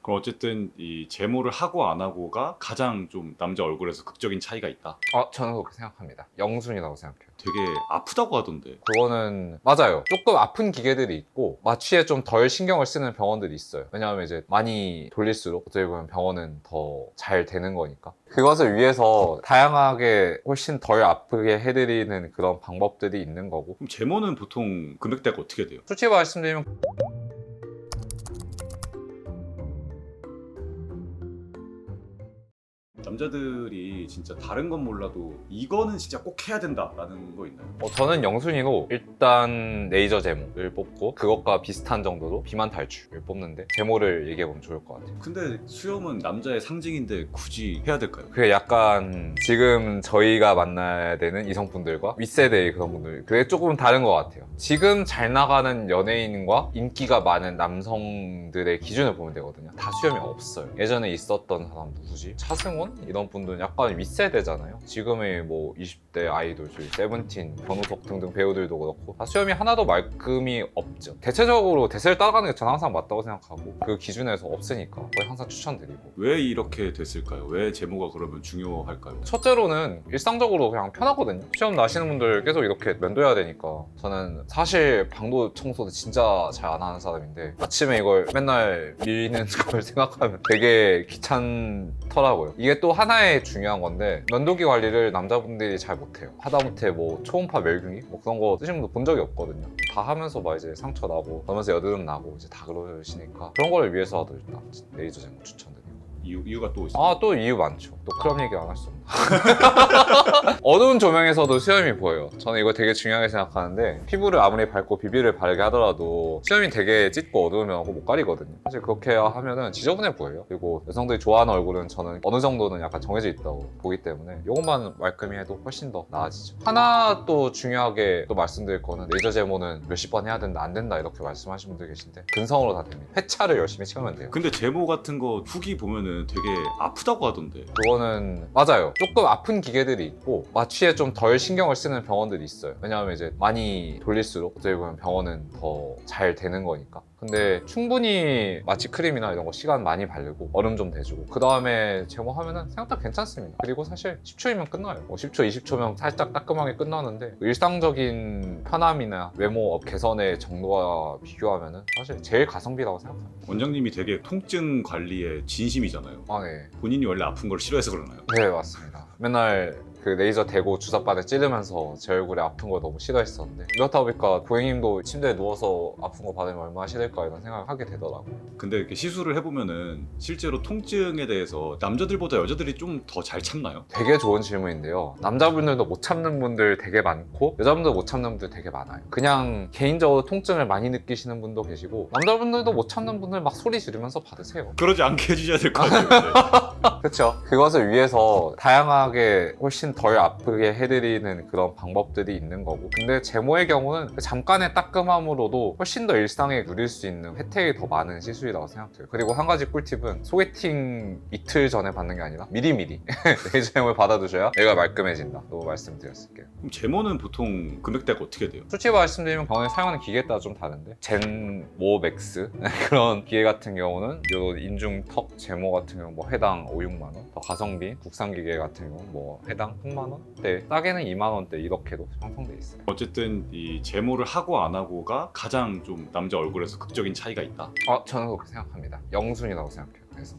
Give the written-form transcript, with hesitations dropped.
그럼 어쨌든 이 제모를 하고 안 하고가 가장 좀 남자 얼굴에서 극적인 차이가 있다. 저는 그렇게 생각합니다. 영순이라고 생각해요. 되게 아프다고 하던데. 그거는 맞아요. 조금 아픈 기계들이 있고 마취에 좀 덜 신경을 쓰는 병원들이 있어요. 왜냐하면 이제 많이 돌릴수록 어떻게 보면 병원은 더 잘 되는 거니까. 그것을 위해서 다양하게 훨씬 덜 아프게 해드리는 그런 방법들이 있는 거고. 그럼 제모는 보통 금액대가 어떻게 돼요? 솔직히 말씀드리면 남자들이 진짜 다른 건 몰라도 이거는 진짜 꼭 해야 된다라는 거 있나요? 저는 영순이로 일단 레이저 제모를 뽑고 그것과 비슷한 정도로 비만 탈출을 뽑는데 제모를 얘기해보면 좋을 것 같아요. 근데 수염은 남자의 상징인데 굳이 해야 될까요? 그게 약간 지금 저희가 만나야 되는 이성분들과 윗세대의 그런 분들 그게 조금 다른 것 같아요. 지금 잘 나가는 연예인과 인기가 많은 남성들의 기준을 보면 되거든요. 다 수염이 없어요. 예전에 있었던 사람 누구지? 차승원? 이런 분들은 약간 윗세대잖아요. 지금의 뭐 20대 아이돌, 저희 세븐틴, 변우석 등등 배우들도 그렇고 다 수염이 하나도 말끔히 없죠. 대체적으로 대세를 따라가는 게 저는 항상 맞다고 생각하고 그 기준에서 없으니까 거의 항상 추천드리고. 왜 이렇게 됐을까요? 왜 제모가 그러면 중요할까요? 첫째로는 일상적으로 그냥 편하거든요. 시험 나시는 분들 계속 이렇게 면도해야 되니까. 저는 사실 방도 청소도 진짜 잘 안 하는 사람인데 아침에 이걸 맨날 밀는 걸 생각하면 되게 귀찮더라고요. 이게 또 하나의 중요한 건데 면도기 관리를 남자분들이 잘 못해요. 하다못해 뭐 초음파 멸균기 뭐 그런 거 쓰시는 분도 본 적이 없거든요. 다 하면서 막 이제 상처 나고 그러면서 여드름 나고 이제 다 그러시니까 그런 걸 위해서라도 일단 레이저 제모 추천드립니다. 이유가 또 있어요? 또 이유 많죠. 또 그런 얘기 안 할 수 없나. 어두운 조명에서도 수염이 보여요. 저는 이거 되게 중요하게 생각하는데 피부를 아무리 밝고 비비를 바르게 하더라도 수염이 되게 짙고 어두우면 못 가리거든요. 사실 그렇게 하면은 지저분해 보여요. 그리고 여성들이 좋아하는 얼굴은 저는 어느 정도는 약간 정해져 있다고 보기 때문에 이것만 말끔히 해도 훨씬 더 나아지죠. 하나 또 중요하게 또 말씀드릴 거는 레이저 제모는 몇십 번 해야 된다 안 된다 이렇게 말씀하시는 분들 계신데 근성으로 다 됩니다. 회차를 열심히 채우면 돼요. 근데 제모 같은 거 후기 보면은 되게 아프다고 하던데. 그거는 맞아요. 조금 아픈 기계들이 있고 마취에 좀 덜 신경을 쓰는 병원들이 있어요. 왜냐하면 이제 많이 돌릴수록 어떻게 보면 병원은 더 잘 되는 거니까. 근데 충분히 마취 크림이나 이런 거 시간 많이 바르고 얼음 좀 대주고 그 다음에 제모하면은 생각보다 괜찮습니다. 그리고 사실 10초이면 끝나요. 10초, 20초면 살짝 따끔하게 끝나는데 일상적인 편함이나 외모 개선의 정도와 비교하면은 사실 제일 가성비라고 생각합니다. 원장님이 되게 통증 관리에 진심이잖아요. 네. 본인이 원래 아픈 걸 싫어해서 그러나요? 네, 맞습니다. 맨날 그 레이저 대고 주사바늘 찌르면서 제 얼굴에 아픈 거 너무 싫어했었는데 그렇다 보니까 고객님도 침대에 누워서 아픈 거 받으면 얼마나 싫을까 이런 생각을 하게 되더라고요. 근데 이렇게 시술을 해보면은 실제로 통증에 대해서 남자들보다 여자들이 좀 더 잘 참나요? 되게 좋은 질문인데요. 남자분들도 못 참는 분들 되게 많고 여자분들도 못 참는 분들 되게 많아요. 그냥 개인적으로 통증을 많이 느끼시는 분도 계시고 남자분들도 못 참는 분들 막 소리 지르면서 받으세요. 그러지 않게 해주셔야 될 것 같아요. 그렇죠. 그것을 위해서 다양하게 훨씬 덜 아프게 해드리는 그런 방법들이 있는 거고 근데 제모의 경우는 잠깐의 따끔함으로도 훨씬 더 일상에 누릴 수 있는 혜택이 더 많은 시술이라고 생각해요. 그리고 한 가지 꿀팁은 소개팅 이틀 전에 받는 게 아니라 미리미리 레이저 제모를 받아두셔야 얘가 말끔해진다 또 말씀드렸을게요. 그럼 제모는 보통 금액대가 어떻게 돼요? 솔직히 말씀드리면 병원에 사용하는 기계에 따라 좀 다른데 젠모 맥스 그런 기계 같은 경우는 요 인중 턱 제모 같은 경우 뭐 해당 5, 6만 원 더 가성비 국산 기계 같은 경우 뭐 해당 3만 원대 싸게는 2만 원대 이렇게도 형성돼 있어요. 어쨌든 이 제모를 하고 안 하고가 가장 좀 남자 얼굴에서 극적인 차이가 있다. 저는 그렇게 생각합니다. 영순이라고 생각해요. 그래서